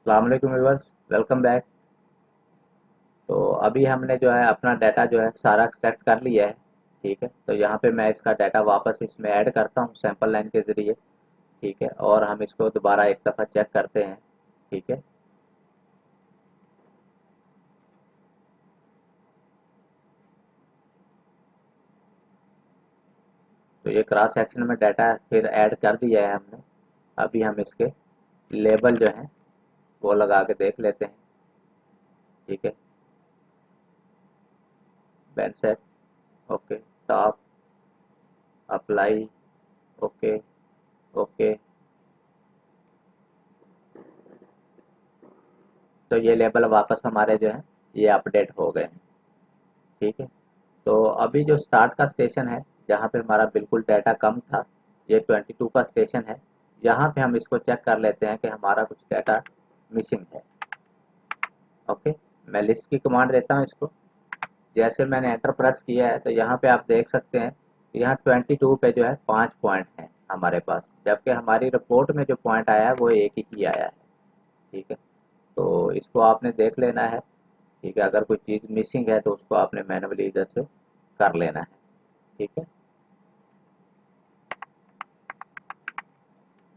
अस्सलाम वालेकुम viewers, welcome back. तो अभी हमने जो है अपना डाटा जो है सारा एक्सट्रैक्ट कर लिया है। ठीक है, तो यहाँ पे मैं इसका डाटा वापस इसमें ऐड करता हूँ सैंपल लाइन के ज़रिए। ठीक है, और हम इसको दोबारा एक दफ़ा चेक करते हैं। ठीक है, तो ये क्रॉस सेक्शन में डाटा फिर ऐड कर दिया है हमने। अभी हम इसके लेबल जो हैं वो लगा के देख लेते हैं। ठीक है, बेनसेट, okay, top, apply, okay, okay. तो ये लेबल वापस हमारे जो हैं ये अपडेट हो गए हैं। ठीक है, तो अभी जो स्टार्ट का स्टेशन है, जहाँ पे हमारा बिल्कुल डाटा कम था, ये 22 का स्टेशन है। यहाँ पे हम इसको चेक कर लेते हैं कि हमारा कुछ डाटा मिसिंग है। ओके, मैं लिस्ट की कमांड देता हूँ इसको। जैसे मैंने एंटर प्रेस किया है तो यहाँ पे आप देख सकते हैं कि यहाँ 22 पे जो है 5 पॉइंट हैं हमारे पास, जबकि हमारी रिपोर्ट में जो पॉइंट आया है वो एक ही आया है। ठीक है, तो इसको आपने देख लेना है। ठीक है, अगर कोई चीज़ मिसिंग है तो उसको आपने मैनुअली इधर से कर लेना है। ठीक है,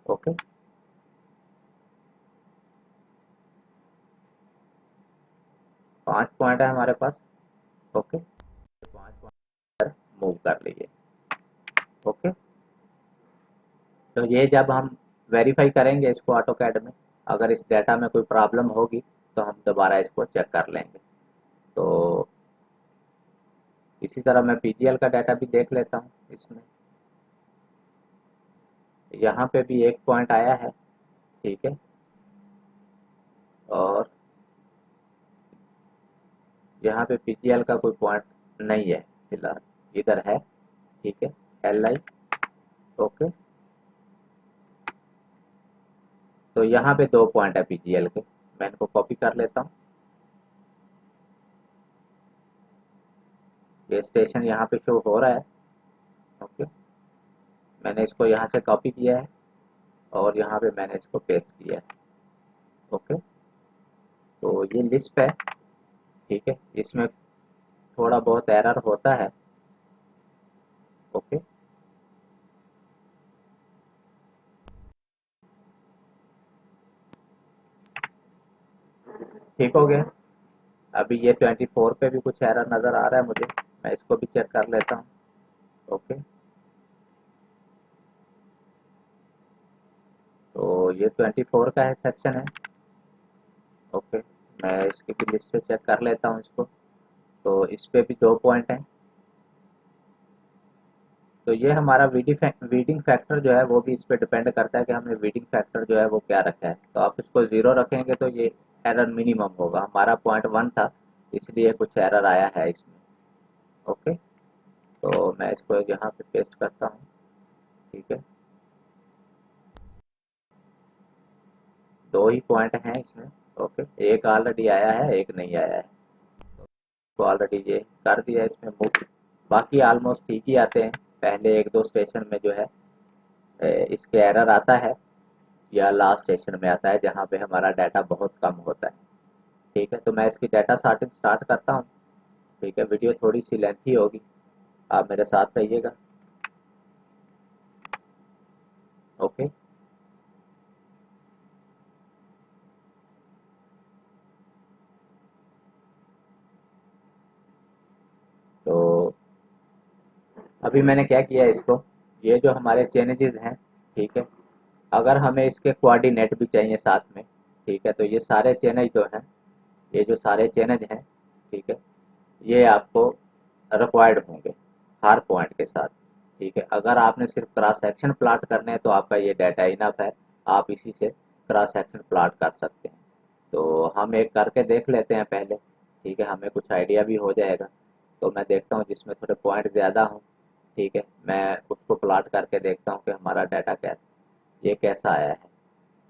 ओके। 5 पॉइंट है हमारे पास। ओके, 5 पॉइंट मूव कर लीजिए। ओके, तो ये जब हम वेरीफाई करेंगे इसको ऑटो कैड में, अगर इस डाटा में कोई प्रॉब्लम होगी तो हम दोबारा इसको चेक कर लेंगे। तो इसी तरह मैं पीजीएल का डाटा भी देख लेता हूँ इसमें। यहाँ पे भी एक पॉइंट आया है। ठीक है, और यहाँ पे पीजीएल का कोई पॉइंट नहीं है फिलहाल, इधर है। ठीक है, एल आई, ओके। तो यहाँ पे 2 पॉइंट है पीजीएल के, मैं इनको कॉपी कर लेता हूँ। ये स्टेशन यहाँ पे शो हो रहा है। ओके, मैंने इसको यहाँ से कॉपी किया है और यहाँ पे मैंने इसको पेस्ट किया है। ओके, तो ये लिस्ट है। ठीक है, इसमें थोड़ा बहुत एरर होता है। ओके, ठीक हो गया। अभी ये 24 पे भी कुछ एरर नज़र आ रहा है मुझे, मैं इसको भी चेक कर लेता हूँ। ओके, तो ये 24 का है सेक्शन है। ओके, मैं इसकी भी लिस्ट से चेक कर लेता हूँ इसको। तो इस पे भी 2 पॉइंट हैं। तो ये हमारा वीडिंग फैक्टर जो है वो भी इस पे डिपेंड करता है कि हमने वीडिंग फैक्टर जो है वो क्या रखा है। तो आप इसको 0 रखेंगे तो ये एरर मिनिमम होगा। हमारा पॉइंट 1 था, इसलिए कुछ एरर आया है इसमें। ओके, तो मैं इसको यहाँ पे पेस्ट करता हूँ। ठीक है, 2 ही पॉइंट हैं इसमें। ओके, एक ऑलरेडी आया है, एक नहीं आया है। तो ऑलरेडी ये कर दिया है इसमें मूव। बाकी ऑलमोस्ट ठीक ही आते हैं। पहले एक दो स्टेशन में जो है इसके एरर आता है, या लास्ट स्टेशन में आता है जहाँ पे हमारा डाटा बहुत कम होता है। ठीक है, तो मैं इसकी डाटा सॉर्टिंग स्टार्ट करता हूँ। ठीक है, वीडियो थोड़ी सी लेंथी होगी, आप मेरे साथ रहिएगा। ओके, तो अभी मैंने क्या किया है इसको, ये जो हमारे चेंजेस हैं, ठीक है, अगर हमें इसके कोऑर्डिनेट भी चाहिए साथ में, ठीक है, तो ये सारे चेंज जो हैं, ये जो सारे चेंज हैं, ठीक है, ये आपको रिक्वायर्ड होंगे हर पॉइंट के साथ। ठीक है, अगर आपने सिर्फ क्रॉस सेक्शन प्लॉट करने हैं तो आपका ये डाटा इनफ है, आप इसी से क्रॉस सेक्शन प्लॉट कर सकते हैं। तो हम एक करके देख लेते हैं पहले। ठीक है, हमें कुछ आइडिया भी हो जाएगा। तो मैं देखता हूँ जिसमें थोड़े पॉइंट ज़्यादा हों। ठीक है, मैं उसको प्लॉट करके देखता हूँ कि हमारा डाटा ये कैसा आया है।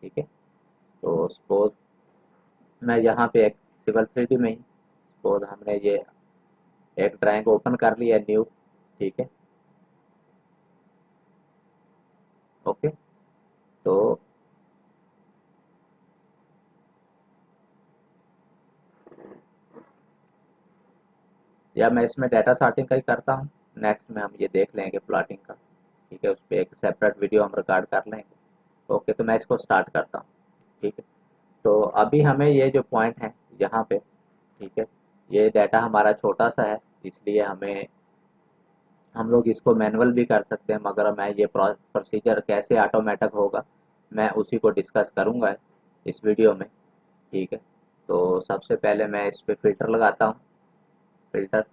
ठीक है, तो सपोज मैं यहाँ पे एक सिविल 3D में ही सपोज हमने ये एक ड्राइंग ओपन कर लिया न्यू। ठीक है, ओके, तो या मैं इसमें डाटा सॉर्टिंग का ही करता हूँ। नेक्स्ट में हम ये देख लेंगे प्लॉटिंग का, ठीक है, उस पर एक सेपरेट वीडियो हम रिकॉर्ड कर लेंगे। ओके, तो मैं इसको स्टार्ट करता हूँ। ठीक है, तो अभी हमें ये जो पॉइंट है यहाँ पे, ठीक है, ये डाटा हमारा छोटा सा है, इसलिए हम लोग इसको मैनुअल भी कर सकते हैं, मगर मैं ये प्रोसीजर कैसे ऑटोमेटिक होगा मैं उसी को डिस्कस करूँगा इस वीडियो में। ठीक है, तो सबसे पहले मैं इस पर फिल्टर लगाता हूँ, फिल्टर।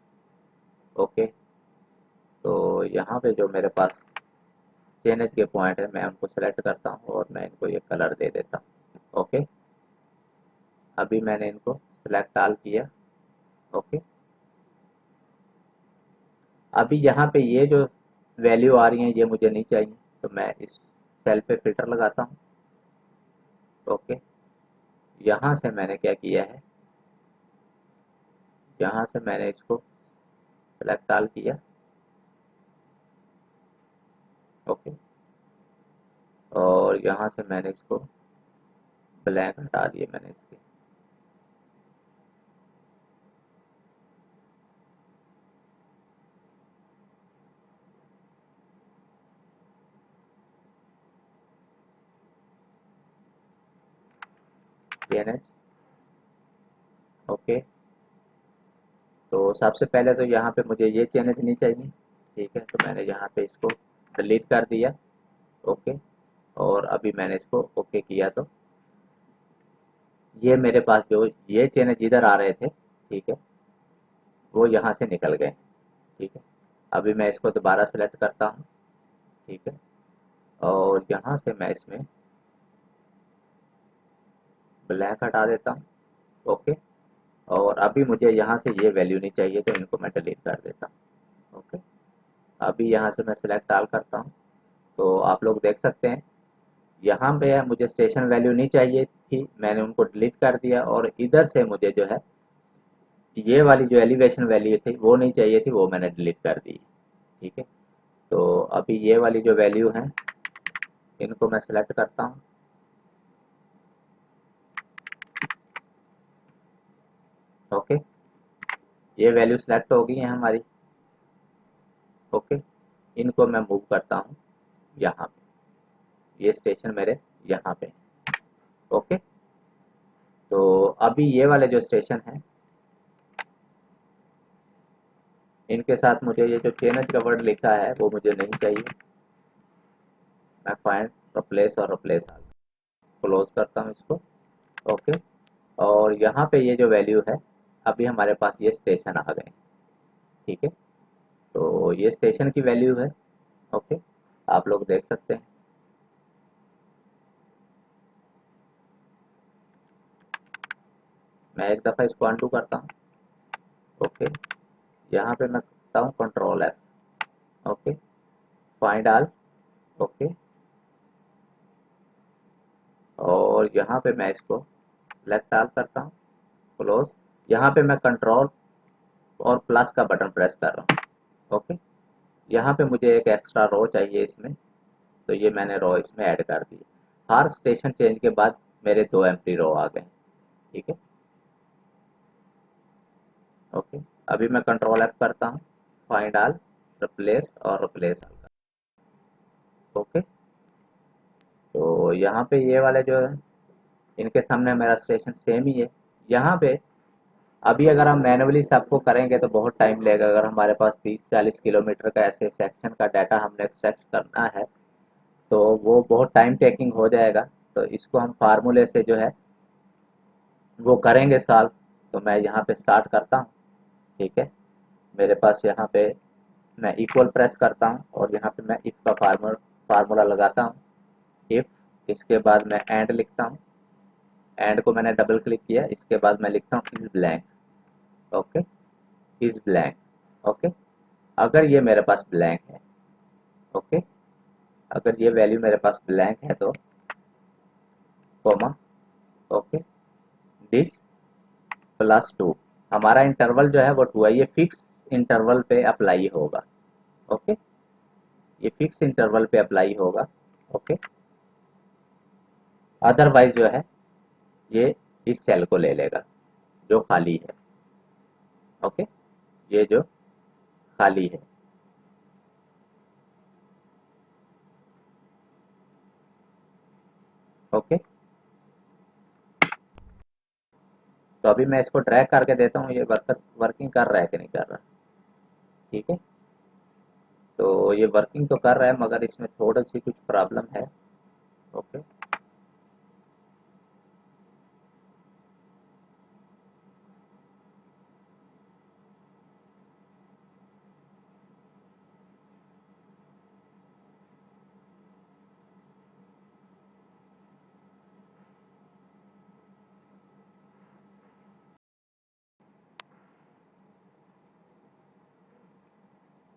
ओके, तो यहाँ पे जो मेरे पास चेंज के पॉइंट है मैं उनको सेलेक्ट करता हूँ और मैं इनको ये कलर दे देता हूँ। ओके, अभी मैंने इनको सेलेक्ट ऑल किया। ओके, अभी यहाँ पे ये जो वैल्यू आ रही है ये मुझे नहीं चाहिए, तो मैं इस सेल पे फिल्टर लगाता हूँ। ओके, यहाँ से मैंने क्या किया है, यहाँ से मैंने इसको सेलेक्ट ऑल किया। ओके, और यहाँ से मैंने इसको ब्लैंक हटा दिए मैंने इसके। चेंज। ओके, तो सबसे पहले तो यहाँ पे मुझे ये चेंज नहीं चाहिए। ठीक है, तो मैंने यहाँ पे इसको डिलीट कर दिया। ओके, और अभी मैंने इसको ओके किया तो ये मेरे पास जो ये चेंज इधर आ रहे थे, ठीक है, वो यहाँ से निकल गए। ठीक है, अभी मैं इसको दोबारा सेलेक्ट करता हूँ। ठीक है, और यहाँ से मैं इसमें ब्लैक हटा देता हूँ। ओके, और अभी मुझे यहाँ से ये वैल्यू नहीं चाहिए तो इनको मैं डिलीट कर देता हूँ। ओके, अभी यहाँ से मैं सिलेक्ट ऑल करता हूँ, तो आप लोग देख सकते हैं यहाँ पे मुझे स्टेशन वैल्यू नहीं चाहिए थी, मैंने उनको डिलीट कर दिया, और इधर से मुझे जो है ये वाली जो एलिवेशन वैल्यू थी वो नहीं चाहिए थी, वो मैंने डिलीट कर दी। ठीक है, तो अभी ये वाली जो वैल्यू है इनको मैं सिलेक्ट करता हूँ। ओके, ये वैल्यू सिलेक्ट हो गई है हमारी। ओके, इनको मैं मूव करता हूँ यहाँ पे, ये स्टेशन मेरे यहाँ पे। ओके, तो अभी ये वाले जो स्टेशन हैं इनके साथ मुझे ये जो चेंज का वर्ड लिखा है वो मुझे नहीं चाहिए। मैं फाइंड रिप्लेस और रिप्लेस क्लोज करता हूँ इसको। ओके, और यहाँ पे ये जो वैल्यू है अभी हमारे पास ये स्टेशन आ गए। ठीक है, तो ये स्टेशन की वैल्यू है। ओके, आप लोग देख सकते हैं। मैं एक दफ़ा इसको अनडू करता हूँ। ओके, यहाँ पे मैं करता हूँ control F. Okay, find all. Okay, और यहाँ पे मैं इसको सेलेक्ट ऑल करता हूँ, क्लोज। यहाँ पे मैं कंट्रोल और प्लस का बटन प्रेस कर रहा हूँ। ओके, यहाँ पे मुझे एक एक्स्ट्रा रो चाहिए इसमें, तो ये मैंने रो इसमें ऐड कर दी। हर स्टेशन चेंज के बाद मेरे 2 एम्प्टी रो आ गए। ठीक है, ओके, अभी मैं कंट्रोल एफ करता हूँ, फाइंड ऑल, रिप्लेस और रिप्लेस ऑल। ओके, तो यहाँ पे ये वाले जो है इनके सामने मेरा स्टेशन सेम ही है। यहाँ पे अभी अगर हम मैनुअली सबको करेंगे तो बहुत टाइम लगेगा। अगर हमारे पास 30-40 किलोमीटर का ऐसे सेक्शन का डाटा हमने एक्सट्रैक्ट करना है तो वो बहुत टाइम टेकिंग हो जाएगा। तो इसको हम फार्मूले से जो है वो करेंगे सॉल्व। तो मैं यहाँ पे स्टार्ट करता हूँ। ठीक है, मेरे पास यहाँ पे मैं इक्वल प्रेस करता हूँ और यहाँ पे मैं इफ का फार्मूला लगाता हूँ। इफ, इसके बाद मैं एंड लिखता हूँ, एंड को मैंने डबल क्लिक किया, इसके बाद मैं लिखता हूँ is blank. Okay, is blank. Okay, अगर ये मेरे पास ब्लैंक है, ओके, अगर ये वैल्यू मेरे पास ब्लैंक है तो कोमा, ओके, दिस +2, हमारा इंटरवल जो है वो 2 है, ये फिक्स इंटरवल पे अप्लाई होगा। ओके, ये फिक्स इंटरवल पे अप्लाई होगा। ओके, अदरवाइज जो है ये इस सेल को ले लेगा जो खाली है। ओके, ये जो खाली है। ओके, तो अभी मैं इसको ड्रैग करके देता हूँ, ये वर्किंग कर रहा है कि नहीं कर रहा। ठीक है, तो ये वर्किंग तो कर रहा है मगर इसमें थोड़ी सी कुछ प्रॉब्लम है। ओके,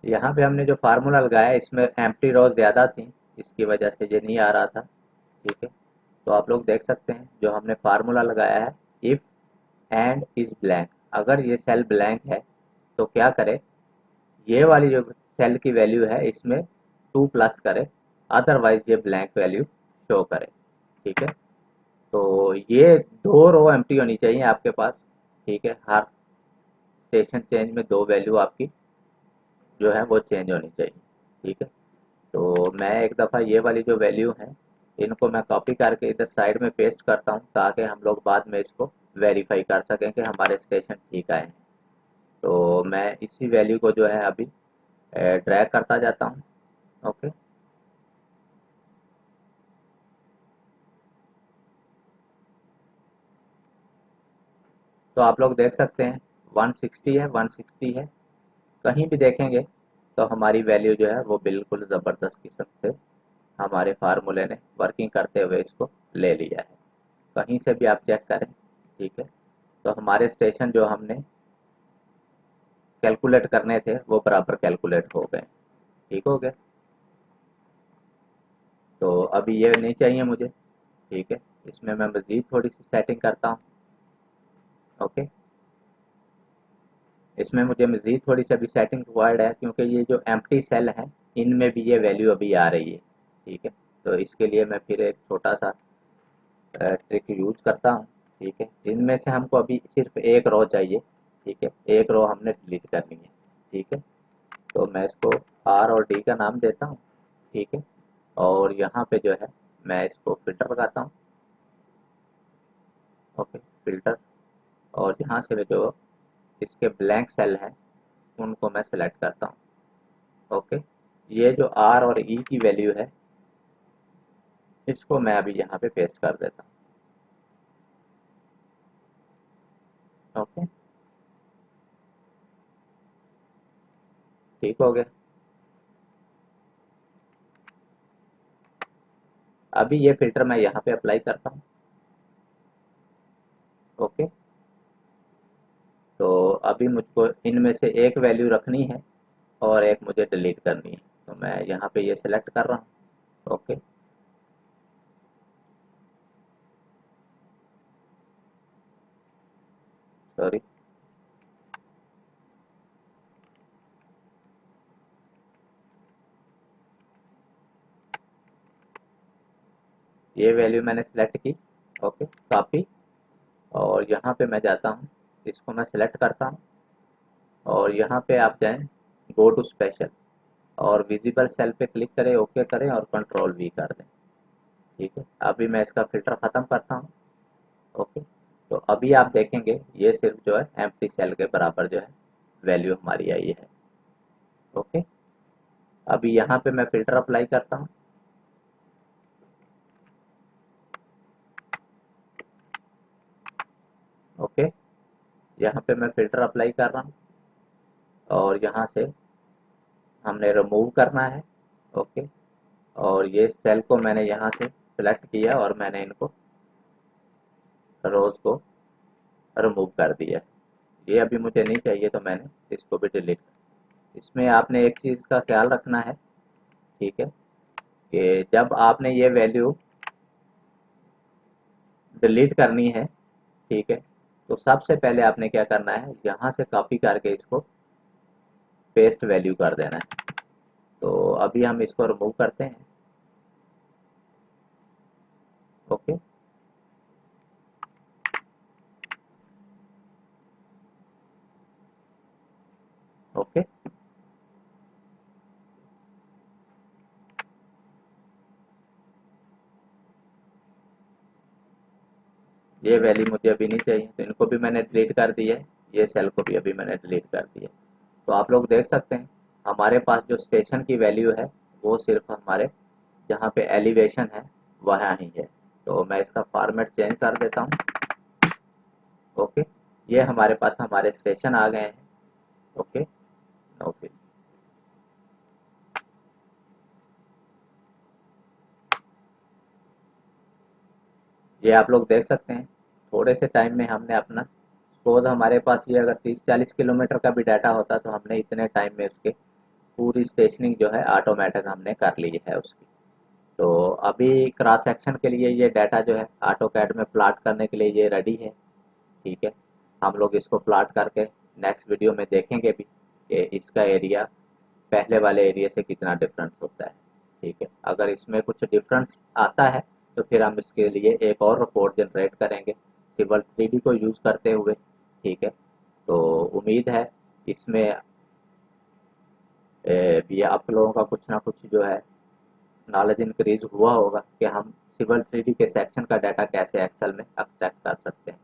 यहाँ पे हमने जो फार्मूला लगाया इसमें एम्प्टी रो ज़्यादा थी, इसकी वजह से ये नहीं आ रहा था। ठीक है, तो आप लोग देख सकते हैं जो हमने फार्मूला लगाया है, इफ़ एंड इज ब्लैंक, अगर ये सेल ब्लैंक है तो क्या करे, ये वाली जो सेल की वैल्यू है इसमें 2 प्लस करे, अदरवाइज ये ब्लैंक वैल्यू शो करे। ठीक है, तो ये दो रो एम्प्टी होनी चाहिए आपके पास। ठीक है, हर स्टेशन चेंज में दो वैल्यू आपकी जो है वो चेंज होनी चाहिए। ठीक है, तो मैं एक दफ़ा ये वाली जो वैल्यू है इनको मैं कॉपी करके इधर साइड में पेस्ट करता हूँ ताकि हम लोग बाद में इसको वेरीफाई कर सकें कि हमारे स्टेशन ठीक आए हैं। तो मैं इसी वैल्यू को जो है अभी ड्रैग करता जाता हूँ। ओके, तो आप लोग देख सकते हैं 160 है, 160 है, कहीं भी देखेंगे तो हमारी वैल्यू जो है वो बिल्कुल ज़बरदस्त किस्म से हमारे फार्मूले ने वर्किंग करते हुए इसको ले लिया है। कहीं से भी आप चेक करें। ठीक है, तो हमारे स्टेशन जो हमने कैलकुलेट करने थे वो बराबर कैलकुलेट हो गए। ठीक हो गया, तो अभी ये नहीं चाहिए मुझे। ठीक है, इसमें मैं मज़ीद थोड़ी सी सेटिंग करता हूँ। ओके, इसमें मुझे मज़ीद थोड़ी सी अभी सेटिंग रिक्वायर्ड है क्योंकि ये जो एम्प्टी सेल हैं इनमें भी ये वैल्यू अभी आ रही है। ठीक है, तो इसके लिए मैं फिर एक छोटा सा ट्रिक यूज़ करता हूँ। ठीक है, इनमें से हमको अभी सिर्फ एक रो चाहिए। ठीक है, एक रो हमने डिलीट करनी है। ठीक है, तो मैं इसको आर और डी का नाम देता हूँ। ठीक है, और यहाँ पे जो है मैं इसको फ़िल्टर लगाता हूँ। ओके, फ़िल्टर, और यहाँ से जो इसके ब्लैंक सेल हैं उनको मैं सेलेक्ट करता हूँ। ओके, ये जो आर और ई की वैल्यू है इसको मैं अभी यहाँ पे पेस्ट कर देता हूँ। ओके, ठीक हो गया। अभी ये फ़िल्टर मैं यहाँ पे अप्लाई करता हूँ। ओके, तो अभी मुझको इनमें से एक वैल्यू रखनी है और एक मुझे डिलीट करनी है, तो मैं यहाँ पे ये सिलेक्ट कर रहा हूँ। ओके, सॉरी, ये वैल्यू मैंने सेलेक्ट की। ओके, कॉपी, और यहाँ पे मैं जाता हूँ, इसको मैं सेलेक्ट करता हूँ और यहाँ पे आप जाएं गो टू स्पेशल और विजिबल सेल पे क्लिक करें, ओके करें और कंट्रोल वी कर दें। ठीक है, अभी मैं इसका फ़िल्टर ख़त्म करता हूँ। ओके, तो अभी आप देखेंगे ये सिर्फ जो है एम्प्टी सेल के बराबर जो है वैल्यू हमारी आई है। ओके, अभी यहाँ पे मैं फ़िल्टर अप्लाई करता हूँ। ओके, यहाँ पे मैं फ़िल्टर अप्लाई कर रहा हूँ और यहाँ से हमने रिमूव करना है। ओके, और ये सेल को मैंने यहाँ से सेलेक्ट किया और मैंने इनको रोज़ को रिमूव कर दिया। ये अभी मुझे नहीं चाहिए तो मैंने इसको भी डिलीट कर। इसमें आपने एक चीज़ का ख्याल रखना है। ठीक है, कि जब आपने ये वैल्यू डिलीट करनी है, ठीक है, तो सबसे पहले आपने क्या करना है, यहाँ से कॉपी करके इसको पेस्ट वैल्यू कर देना है। तो अभी हम इसको रिमूव करते हैं। ओके, ये वैल्यू मुझे अभी नहीं चाहिए, तो इनको भी मैंने डिलीट कर दिया है, ये सेल को भी अभी मैंने डिलीट कर दिया। तो आप लोग देख सकते हैं हमारे पास जो स्टेशन की वैल्यू है वो सिर्फ हमारे जहाँ पे एलिवेशन है वहाँ ही है। तो मैं इसका फॉर्मेट चेंज कर देता हूँ। ओके, ये हमारे पास हमारे स्टेशन आ गए हैं। ओके, ओके, ये आप लोग देख सकते हैं थोड़े से टाइम में हमने अपना, सपोज हमारे पास ये अगर 30-40 किलोमीटर का भी डाटा होता तो हमने इतने टाइम में उसके पूरी स्टेशनिंग जो है ऑटोमेटिक हमने कर ली है उसकी। तो अभी क्रॉस सेक्शन के लिए ये डाटा जो है ऑटो कैड में प्लॉट करने के लिए ये रेडी है। ठीक है, हम लोग इसको प्लॉट करके नेक्स्ट वीडियो में देखेंगे भी कि इसका एरिया पहले वाले एरिया से कितना डिफरेंस होता है। ठीक है, अगर इसमें कुछ डिफरेंस आता है तो फिर हम इसके लिए एक और रिपोर्ट जनरेट करेंगे सिवल 3D को यूज़ करते हुए। ठीक है, तो उम्मीद है इसमें भी आप लोगों का कुछ ना कुछ जो है नॉलेज इंक्रीज हुआ होगा कि हम सिवल 3D के सेक्शन का डाटा कैसे एक्सेल में एक्सट्रैक्ट कर सकते हैं।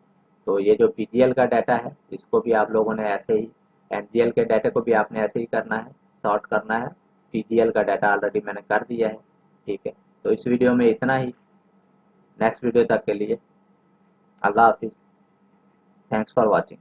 तो ये जो पीजीएल का डाटा है इसको भी आप लोगों ने ऐसे ही, एनजीएल के डाटा को भी आपने ऐसे ही करना है, सॉर्ट करना है। पीजीएल का डाटा ऑलरेडी मैंने कर दिया है। ठीक है, तो इस वीडियो में इतना ही। नेक्स्ट वीडियो तक के लिए अल्लाह हाफिज़। Thanks for watching.